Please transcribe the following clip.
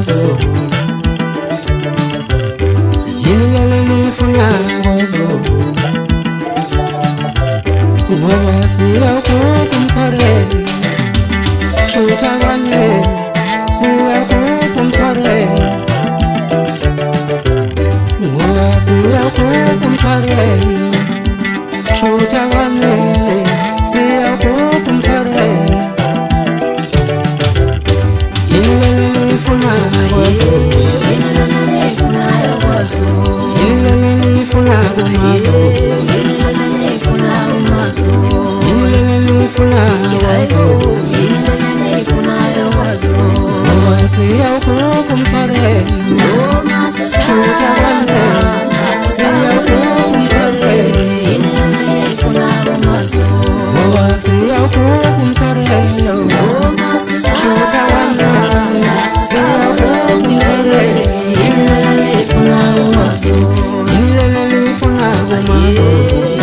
kwaZulu yini leli lifuna kwaZulu ngoba siyakhupha umthwalo shutha kanye siyakhupha umthwalo ngoba siyakhupha umthwalo shutha kanye siyakhupha umthwalo yini leli lifuna kwaZulu yini leli lifuna kwaZulu yini leli lifuna kwaZulu yini leli lifuna kwaZulu yini leli lifuna kwaZulu yini leli lifuna kwaZulu ngoba siyakhupha umthwalo noma sishutha kanye siyakhupha umthwalo yini leli lifuna kwaZulu ngoba siyakhupha umthwalo noma sishutha kanye siyakhupha umthwalo yini leli lifuna kwaZulu yini leli lifuna kwaZulu